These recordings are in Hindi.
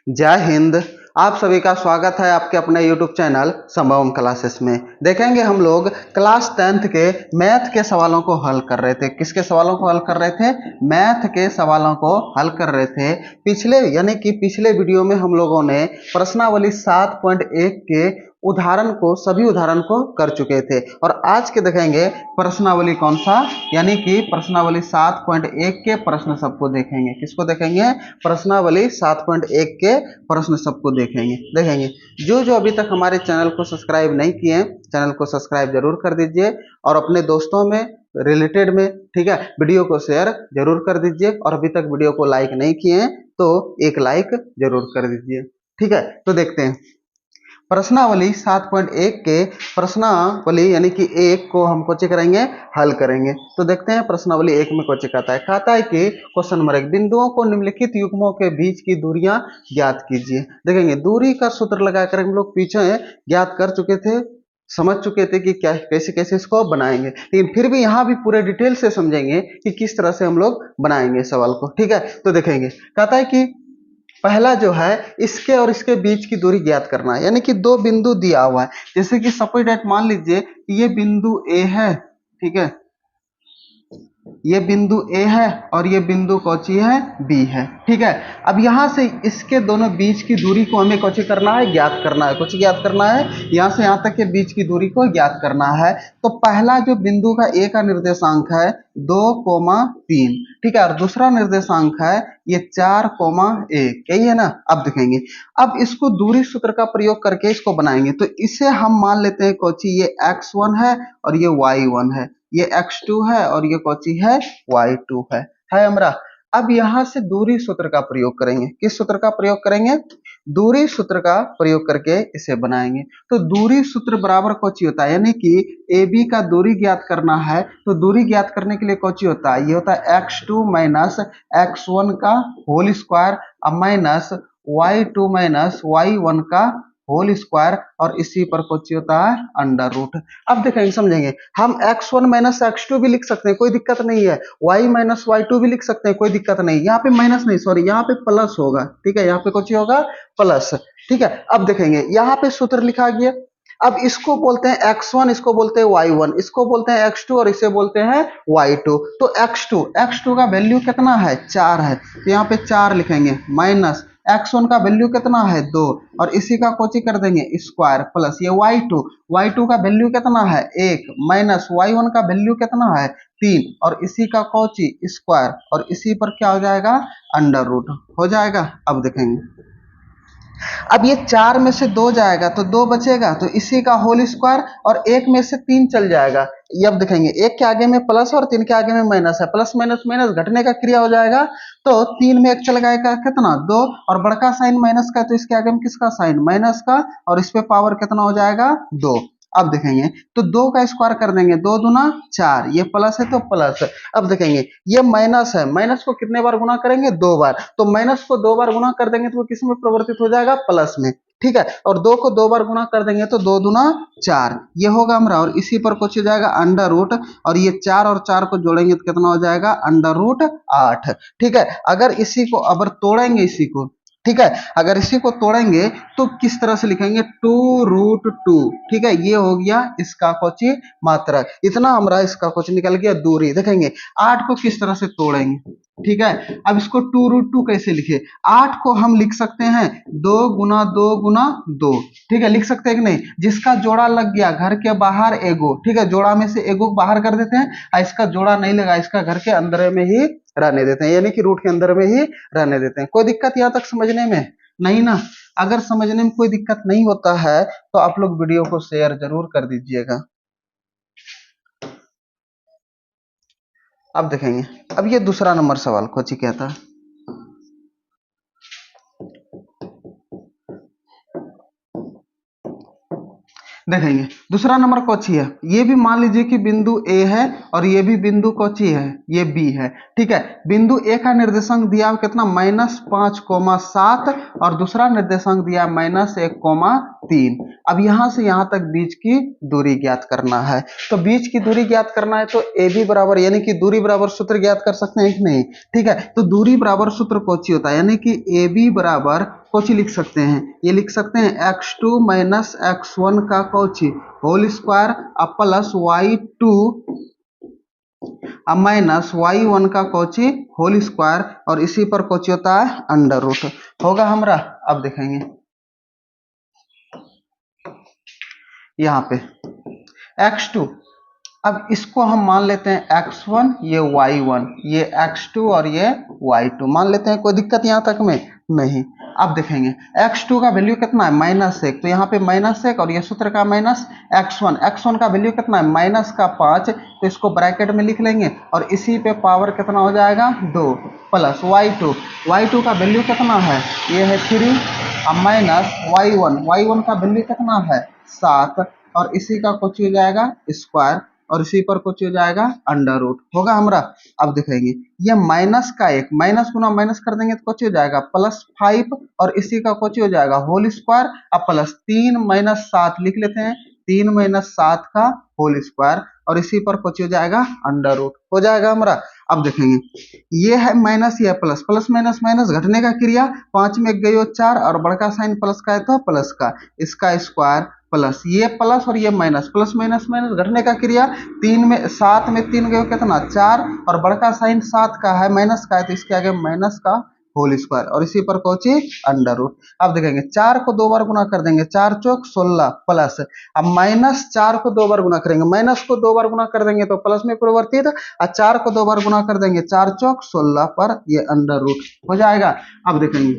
जय हिंद। आप सभी का स्वागत है आपके अपने YouTube चैनल संभवम क्लासेस में। देखेंगे हम लोग क्लास 10th के मैथ के सवालों को हल कर रहे थे। किसके सवालों को हल कर रहे थे? मैथ के सवालों को हल कर रहे थे। पिछले वीडियो में हम लोगों ने प्रश्नावली 7.1 के सभी उदाहरण को कर चुके थे और आज के देखेंगे प्रश्नावली कौन सा, यानी कि प्रश्नावली 7.1 के प्रश्न सबको देखेंगे। किसको देखेंगे? प्रश्नावली 7.1 के प्रश्न सबको देखेंगे। जो अभी तक हमारे चैनल को सब्सक्राइब नहीं किए हैं, चैनल को सब्सक्राइब जरूर कर दीजिए और अपने दोस्तों में रिलेटेड में, ठीक है, वीडियो को शेयर जरूर कर दीजिए और अभी तक वीडियो को लाइक नहीं किए हैं तो एक लाइक जरूर कर दीजिए, ठीक है। तो देखते हैं प्रश्नावली 7.1 के प्रश्नावली यानी कि 1 को हम कोचे करेंगे, हल करेंगे। तो देखते हैं प्रश्नावली 1 में कोचे कहता है कि क्वेश्चन नंबर 1, बिंदुओं को निम्नलिखित युग्मों के बीच की दूरियां ज्ञात कीजिए। देखेंगे दूरी का सूत्र लगाकर हम लोग पीछे ज्ञात कर चुके थे, समझ चुके थे कि क्या कैसे कैसे इसको बनाएंगे, लेकिन फिर भी यहाँ भी पूरे डिटेल से समझेंगे कि किस तरह से हम लोग बनाएंगे सवाल को, ठीक है। तो देखेंगे कहता है कि पहला जो है इसके और इसके बीच की दूरी ज्ञात करना है, यानी कि दो बिंदु दिया हुआ है। जैसे कि सपोज दैट मान लीजिए ये बिंदु ए है, ठीक है, ये बिंदु ए है और ये बिंदु कौची है? बी है, ठीक है। अब यहां से इसके दोनों बीच की दूरी को हमें कौची करना है? ज्ञात करना है। कुछ ज्ञात करना है, यहां से यहां तक के बीच की दूरी को ज्ञात करना है। तो पहला जो बिंदु का ए का निर्देशांक है 2,3, ठीक है, और दूसरा निर्देशांक है ये 4,1, यही है ना। अब देखेंगे, अब इसको दूरी सूत्र का प्रयोग करके इसको बनाएंगे। तो इसे हम मान लेते हैं कौची, ये x1 है और ये y1 है, ये x2 है और ये कौची है? y2 है हमरा। अब यहां से दूरी सूत्र का प्रयोग करेंगे। किस सूत्र का प्रयोग करेंगे? दूरी सूत्र का प्रयोग करके इसे बनाएंगे। तो दूरी सूत्र बराबर कौची होता है, यानी कि ए बी का दूरी ज्ञात करना है। तो दूरी ज्ञात करने के लिए कौची होता है? ये होता है x2 माइनस x1 का whole square minus y2 minus y1 का होल स्क्वायर और इसी पर कौची होता है? Under root. अब देखेंगे, समझेंगे, हम x1 माइनस x2 भी लिख सकते हैं, कोई दिक्कत नहीं है। y माइनस y2 भी लिख सकते हैं, कोई दिक्कत नहीं। यहाँ पे माइनस नहीं, सॉरी, यहाँ पे प्लस होगा, ठीक है, यहाँ पे कुछ होगा प्लस, ठीक है। अब देखेंगे यहाँ पे सूत्र लिखा गया। अब इसको बोलते हैं x1, इसको बोलते हैं y1, इसको बोलते हैं x2 और इसे बोलते हैं y2। तो x2 का वैल्यू कितना है? 4 है, तो यहाँ पे 4 लिखेंगे माइनस x1 का वैल्यू कितना है? 2 और इसी का कोची कर देंगे स्क्वायर प्लस ये y2 का वैल्यू कितना है? 1 माइनस y1 का वैल्यू कितना है? 3 और इसी का कोची स्क्वायर और इसी पर क्या हो जाएगा? अंडर रूट हो जाएगा। अब देखेंगे, अब ये 4 में से 2 जाएगा तो 2 बचेगा, तो इसी का होल स्क्वायर और 1 में से 3 चल जाएगा। ये अब देखेंगे 1 के आगे में प्लस और 3 के आगे में माइनस है, प्लस माइनस माइनस घटने का क्रिया हो जाएगा। तो 3 में 1 चल जाएगा, कितना? 2 और बड़का साइन माइनस का, तो इसके आगे में किसका साइन? माइनस का, और इस पे पावर कितना हो जाएगा? 2। अब देखेंगे तो 2 का स्क्वायर कर देंगे, 2 दूना 4, ये प्लस है तो प्लस। अब देखेंगे ये माइनस है, माइनस को कितने बार गुना करेंगे? 2 बार। तो माइनस को 2 बार गुना कर देंगे तो वो किस में परिवर्तित हो जाएगा? प्लस में, ठीक है। और 2 को 2 बार गुना कर देंगे तो 2 दूना 4, ये होगा हमारा, और इसी पर कुछ हो जाएगा अंडर रूट, और ये 4 और 4 को जोड़ेंगे तो कितना हो जाएगा? अंडर रूट 8, ठीक है। अगर इसी को अगर तोड़ेंगे इसी को, ठीक है, अगर इसी को तोड़ेंगे तो किस तरह से लिखेंगे? 2√2, ठीक है, ये हो गया इसका कोची मात्रक। इतना हमारा इसका कुछ निकल गया दूरी। देखेंगे 8 को किस तरह से तोड़ेंगे, ठीक है। अब इसको 2√2 कैसे लिखे? 8 को हम लिख सकते हैं 2 गुना 2 गुना 2, ठीक है, लिख सकते हैं कि नहीं। जिसका जोड़ा लग गया घर के बाहर एगो, ठीक है, जोड़ा में से एगो बाहर कर देते हैं, और इसका जोड़ा नहीं लगा, इसका घर के अंदर में ही रहने देते हैं, यानी कि रूट के अंदर में ही रहने देते हैं। कोई दिक्कत यहाँ तक समझने में नहीं ना? अगर समझने में कोई दिक्कत नहीं होता है तो आप लोग वीडियो को शेयर जरूर कर दीजिएगा। अब देखेंगे, अब ये दूसरा नंबर सवाल कोची कहता है, देखेंगे दूसरा नंबर कौची है। ये भी मान लीजिए कि बिंदु ए है और ये भी बिंदु कौची है? ये बी है, ठीक है। बिंदु ए का निर्देशांक दिया कितना? -5,7 और दूसरा निर्देशांक दिया -1,3। अब यहां से यहां तक बीच की दूरी ज्ञात करना है। तो बीच की दूरी ज्ञात करना है तो ए बी बराबर, यानी कि दूरी बराबर सूत्र ज्ञात कर सकते हैं कि नहीं, ठीक है। तो दूरी बराबर सूत्र कौची होता है, यानी कि ए बी बराबर कोची लिख सकते हैं, ये लिख सकते हैं x2 माइनस x1 का कोची होल स्क्वायर अब प्लस y2 अब माइनस y1 का कोची होल स्क्वायर और इसी पर कोची होता है अंडर रूट। होगा हमारा। अब देखेंगे यहाँ पे x2, अब इसको हम मान लेते हैं x1, ये y1, ये x2 और ये y2 मान लेते हैं। कोई दिक्कत यहाँ तक में नहीं। अब देखेंगे x2 का वैल्यू कितना है -1, तो यहाँ पे -1 और ये सूत्र का माइनस x1 का वैल्यू कितना है -5, तो इसको ब्रैकेट में लिख लेंगे और इसी पे पावर कितना हो जाएगा 2 प्लस y2 का वैल्यू कितना है, ये है 3 अब माइनस y1 का वैल्यू कितना है 7 और इसी का कुछ हो जाएगा स्क्वायर और इसी पर कुछ हो जाएगा अंडर रूट। होगा हमारा। अब दिखाएंगे ये माइनस का एक माइनस गुना माइनस कर देंगे तो कुछ हो जाएगा +5 और इसी का कुछ हो जाएगा होल स्क्वायर अब प्लस 3 माइनस 7 लिख लेते हैं 3 माइनस 7 का होल स्क्वायर और इसी पर कुछ हो जाएगा अंडर रूट। हो जाएगा हमारा। अब देखेंगे ये है माइनस, ये प्लस, प्लस माइनस माइनस घटने का क्रिया, 5 में गई हो 4 और बड़का साइन प्लस का है तो प्लस का, इसका स्क्वायर प्लस ये प्लस और ये माइनस, प्लस माइनस माइनस घटने का क्रिया, 7 में 3 गए कितना 4 और बड़का साइन 7 का है माइनस का है तो इसके आगे माइनस का होल स्क्वायर और इसी पर पहुंचे अंडर रूट। अब देखेंगे 4 को 2 बार गुना कर देंगे 4 चौक 16 प्लस, अब -4 को 2 बार गुना करेंगे, माइनस को 2 बार गुना कर देंगे तो प्लस में परिवर्तित और 4 को 2 बार गुना कर देंगे 4 चौक 16 पर ये अंडर रूट हो जाएगा। अब देखेंगे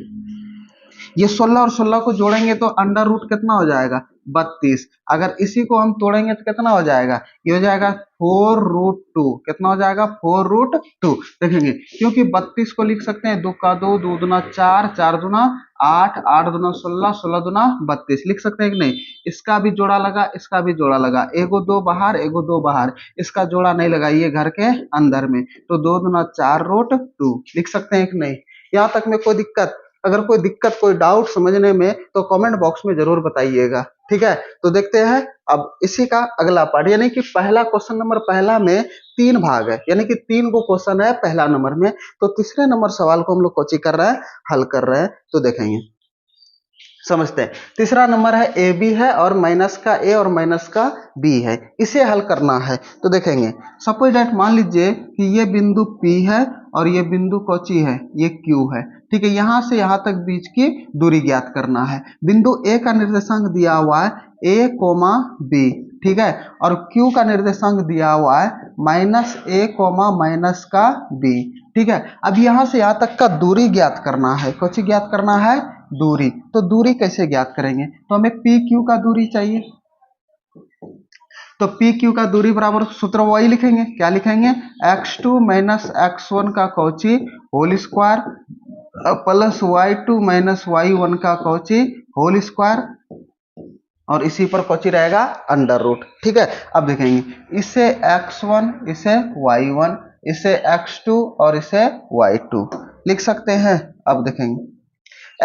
ये 16 और 16 को जोड़ेंगे तो अंडर रूट कितना हो जाएगा 32, अगर इसी को हम तोड़ेंगे तो कितना हो जाएगा, ये हो जाएगा 4√2, कितना हो जाएगा 4√2। देखेंगे क्योंकि 32 को लिख सकते हैं 2 का 2, 2 दूना 4, 4 दूना 8, 8 दूना 16, 16 दूना 32 लिख सकते हैं कि नहीं। इसका भी जोड़ा लगा, इसका भी जोड़ा लगा, एगो 2 बाहर एगो 2 बाहर, इसका जोड़ा नहीं लगा ये घर के अंदर में, तो 2 दूना 4√2 लिख सकते हैं कि नहीं। यहाँ तक में कोई दिक्कत, अगर कोई दिक्कत कोई डाउट समझने में तो कमेंट बॉक्स में जरूर बताइएगा, ठीक है। तो देखते हैं अब इसी का अगला पार्ट, यानी कि पहला क्वेश्चन नंबर पहला में 3 भाग है, यानी कि 3 को क्वेश्चन है पहला नंबर में, तो तीसरे नंबर सवाल को हम लोग कोची कर रहे हैं, हल कर रहे हैं। तो देखेंगे समझते हैं। तीसरा नंबर है ए बी है और माइनस का ए और माइनस का बी है, इसे हल करना है। तो देखेंगे सपोज दैट मान लीजिए कि ये बिंदु P है और ये बिंदु कोची है, ये Q है, ठीक है। यहां से यहां तक बीच की दूरी ज्ञात करना है। बिंदु A का निर्देशांक दिया हुआ है a, b, ठीक है, और Q का निर्देशांक दिया हुआ है -a, माइनस का b, ठीक है। अब यहां से यहां तक का दूरी ज्ञात करना है, कोची ज्ञात करना है दूरी। तो दूरी कैसे ज्ञात करेंगे, तो हमें पी क्यू का दूरी चाहिए, तो पी क्यू का दूरी बराबर सूत्र वही लिखेंगे, क्या लिखेंगे x2 माइनस x1 का कोची whole square plus y2 minus y1 का कोची होल स्क्वायर और इसी पर कोची रहेगा अंडर रूट, ठीक है। अब देखेंगे इसे x1 इसे y1 इसे x2 और इसे y2 लिख सकते हैं। अब देखेंगे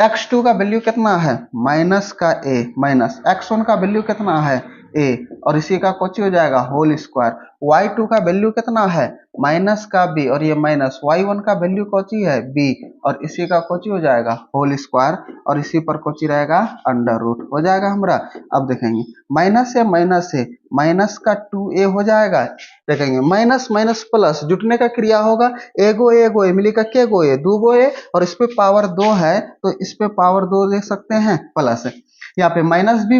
x2 का वैल्यू कितना है माइनस का a, माइनस x1 का वैल्यू कितना है a और इसी का कोची हो जाएगा होल स्क्वायर, y2 का वैल्यू कितना है माइनस का b और ये माइनस, y1 का वैल्यू कोची है b और इसी का कोची हो जाएगा होल स्क्वायर और इसी पर कोची रहेगा अंडर रूट। हो जाएगा हमारा। अब देखेंगे माइनस से माइनस का 2a हो जाएगा, देखेंगे माइनस माइनस प्लस जुटने का क्रिया होगा, एगो ए मिली का के गो ए, 2 गो ए और इस पे पावर 2 है तो इस पे पावर 2 दे सकते हैं प्लस, यहाँ पे माइनस बी,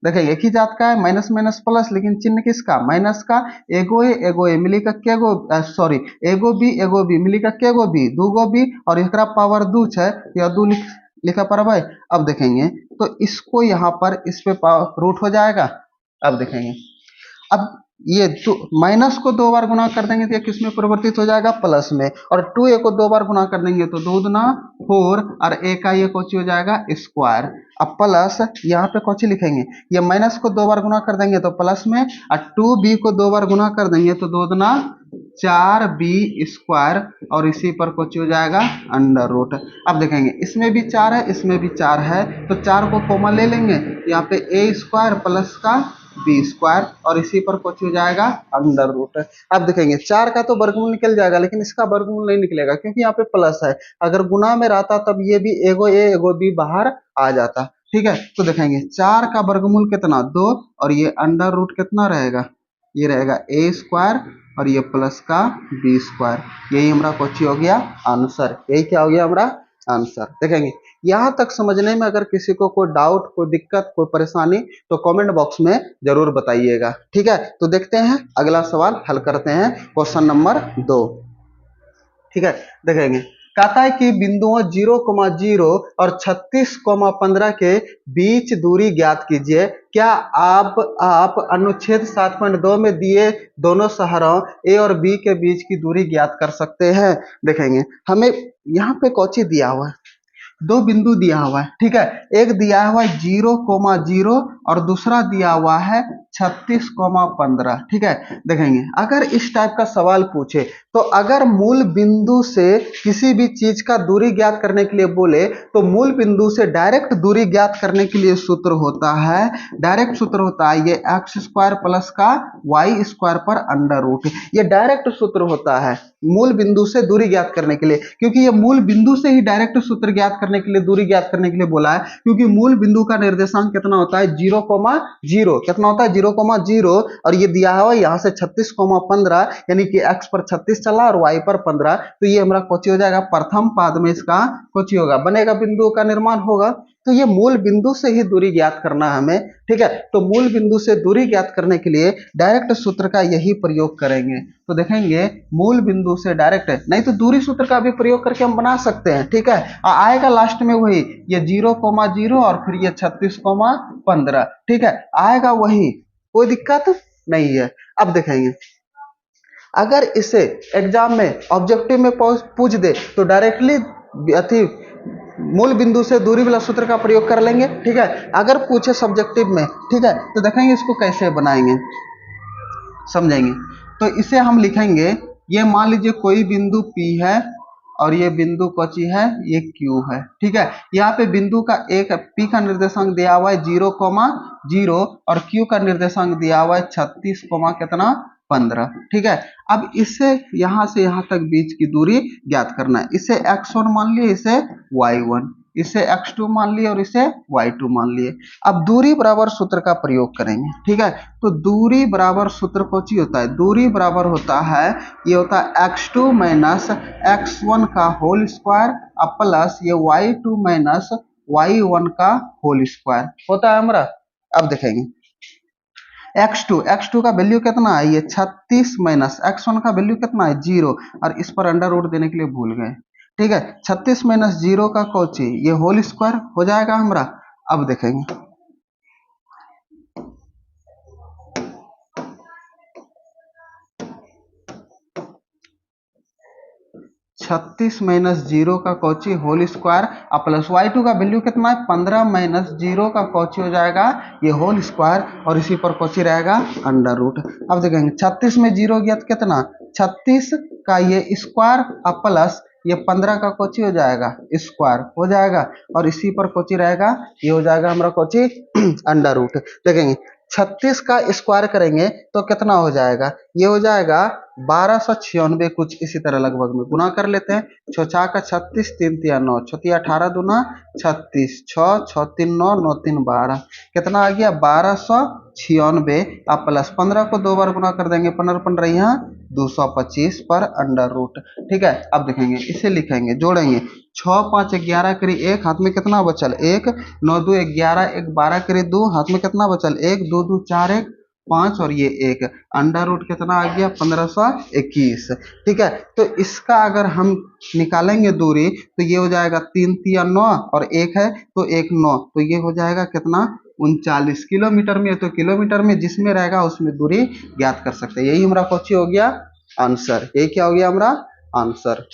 देखेंगे एक ही जात का है, माइनस माइनस प्लस, लेकिन चिन्ह किसका माइनस का, एगो ए मिली का के गो सॉरी एगो बी मिली का के गो बी, 2 गो बी और एकरा पावर 2 है, या 2 लिखा पर भाई। अब देखेंगे तो इसको यहाँ पर इस पे रूट हो जाएगा। अब देखेंगे अब ये माइनस को 2 बार गुना कर देंगे तो ये किस में परिवर्तित हो जाएगा प्लस में, और 2a को 2 बार गुना कर देंगे तो 2 दूना 4 और a का ये कोची हो जाएगा स्क्वायर। अब प्लस यहाँ पे कोची लिखेंगे, ये माइनस को 2 बार गुना कर देंगे तो प्लस में, और 2b को 2 बार गुना कर देंगे तो 2 दूना 4b स्क्वायर और इसी पर कुछ हो जाएगा अंडर रूट। अब देखेंगे इसमें भी 4 है इसमें भी 4 है तो 4 को कॉमन ले लेंगे, यहाँ पे a स्क्वायर प्लस का बी स्क्वायर और इसी पर कुछ हो जाएगा अंडर रूट। अब देखेंगे 4 का तो वर्गमूल निकल जाएगा, लेकिन इसका वर्गमूल नहीं निकलेगा क्योंकि यहाँ पे प्लस है। अगर गुना में रहता तब ये भी एगो ए एगो बी बाहर आ जाता। ठीक है, तो देखेंगे 4 का वर्गमूल कितना 2 और ये अंडर रूट कितना रहेगा, ये रहेगा ए स्क्वायर और ये प्लस का बी स्क्वायर। यही हमारा क्वेश्चन हो गया आंसर। यही क्या हो गया हमारा आंसर। देखेंगे यहाँ तक समझने में अगर किसी को कोई डाउट, कोई दिक्कत, कोई परेशानी तो कमेंट बॉक्स में जरूर बताइएगा। ठीक है, तो देखते हैं अगला सवाल हल करते हैं, क्वेश्चन नंबर 2। ठीक है, देखेंगे कहता है कि बिंदुओं 0,0 और 36,15 के बीच दूरी ज्ञात कीजिए। क्या आप अनुच्छेद 7.2 में दिए दोनों शहरों ए और बी के बीच की दूरी ज्ञात कर सकते हैं। देखेंगे हमें यहाँ पे कौची दिया हुआ है, दो बिंदु दिया हुआ है। ठीक है, एक दिया हुआ है 0,0 और दूसरा दिया हुआ है 36,15। ठीक है, देखेंगे अगर इस टाइप का सवाल पूछे तो अगर मूल बिंदु से किसी भी चीज का दूरी ज्ञात करने के लिए बोले तो मूल बिंदु से डायरेक्ट दूरी ज्ञात करने के लिए सूत्र होता है, डायरेक्ट सूत्र होता है ये एक्स स्क्वायर प्लस का वाई स्क्वायर पर अंडर रूट। ये डायरेक्ट सूत्र होता है मूल बिंदु से दूरी ज्ञात करने के लिए, क्योंकि ये मूल बिंदु से ही डायरेक्ट सूत्र ज्ञात करने के लिए, दूरी ज्ञात करने के लिए बोला है। क्योंकि मूल बिंदु का निर्देशांक कितना होता है 0,0, कितना होता है 0,0 और ये दिया है यहाँ से 36,15 यानी कि x पर 36 चला और y पर 15। तो ये हमारा कोची हो जाएगा, प्रथम पाद में इसका कोची होगा, बनेगा, बिंदुओं का निर्माण होगा। तो ये मूल बिंदु से ही दूरी ज्ञात करना है हमें। ठीक है, तो मूल बिंदु से दूरी ज्ञात करने के लिए डायरेक्ट सूत्र का यही प्रयोग करेंगे। तो देखेंगे मूल बिंदु से डायरेक्ट, नहीं तो दूरी सूत्र का भी प्रयोग करके हम बना सकते हैं। ठीक है, आएगा लास्ट में वही ये 0,0 और फिर ये 36,15। ठीक है, आएगा वही, कोई दिक्कत नहीं है। अब देखेंगे अगर इसे एग्जाम में ऑब्जेक्टिव में पूछ दे तो डायरेक्टली अति मूल बिंदु से दूरी वाला सूत्र का प्रयोग कर लेंगे। ठीक है, अगर पूछे सब्जेक्टिव में, ठीक है, तो देखेंगे इसको कैसे बनाएंगे, समझेंगे। तो इसे हम लिखेंगे, ये मान लीजिए कोई बिंदु P है और ये बिंदु कौची है, ये Q है। ठीक है, यहाँ पे बिंदु का एक P का निर्देशांक दिया हुआ है 0,0 और Q का निर्देशांक दिया हुआ है 36, कितना 15। ठीक है, अब इसे यहां से यहां तक बीच की दूरी ज्ञात करना है। इसे x1 मान लिए, इसे y1, इसे x2 मान लिए और इसे y2 मान लिए। अब दूरी बराबर सूत्र का प्रयोग करेंगे। ठीक है, तो दूरी बराबर सूत्र कौची होता है, दूरी बराबर होता है, ये होता है x2 माइनस x1 का होल स्क्वायर प्लस ये y2 माइनस y1 का होल स्क्वायर होता है हमारा। अब देखेंगे x2 का वैल्यू कितना है, ये 36 माइनस x1 का वैल्यू कितना है 0 और इस पर अंडर रूट देने के लिए भूल गए। ठीक है, 36 माइनस 0 का कोची ये होल स्क्वायर हो जाएगा हमारा। अब देखेंगे 36 माइनस 0 का कोची होल स्क्वायर प्लस y2 का वैल्यू कितना है 15 माइनस 0 का कोची हो जाएगा ये होल स्क्वायर और इसी पर कोची रहेगा अंडर रूट। अब देखेंगे 36 में 0 गया तो कितना 36 का ये स्क्वायर प्लस ये 15 का कोची हो जाएगा स्क्वायर हो जाएगा और इसी पर कोची रहेगा, ये हो जाएगा हमारा कोची अंडर रूट। देखेंगे 36 का स्क्वायर करेंगे तो कितना हो जाएगा, ये हो जाएगा 1296, कुछ इसी तरह लगभग में गुना कर लेते हैं। 6 का 36, 3 तिया 9, 6 18 दूना 36, 6 6 3 9 9 3 12, कितना आ गया 1296 प्लस 15 को 2 बार गुना कर देंगे, 15 15 यहाँ 225 पर अंडर रूट। ठीक है, अब देखेंगे इसे लिखेंगे, जोड़ेंगे 6 5 11 करी 1, हाथ में कितना बचल 1, 9 2 11, 1 12 करी 2, हाथ में कितना बचल 1, 2 2 4 1 5 और ये 1, अंडर रूट कितना आ गया 1521। ठीक है, तो इसका अगर हम निकालेंगे दूरी तो ये हो जाएगा 3 तिया 9 और 1 है तो 1 9, तो ये हो जाएगा कितना 39 किलोमीटर में। तो किलोमीटर में जिसमें रहेगा उसमें दूरी ज्ञात कर सकते हैं। यही हमारा क्वेश्चन हो गया आंसर। यही क्या हो गया हमारा आंसर।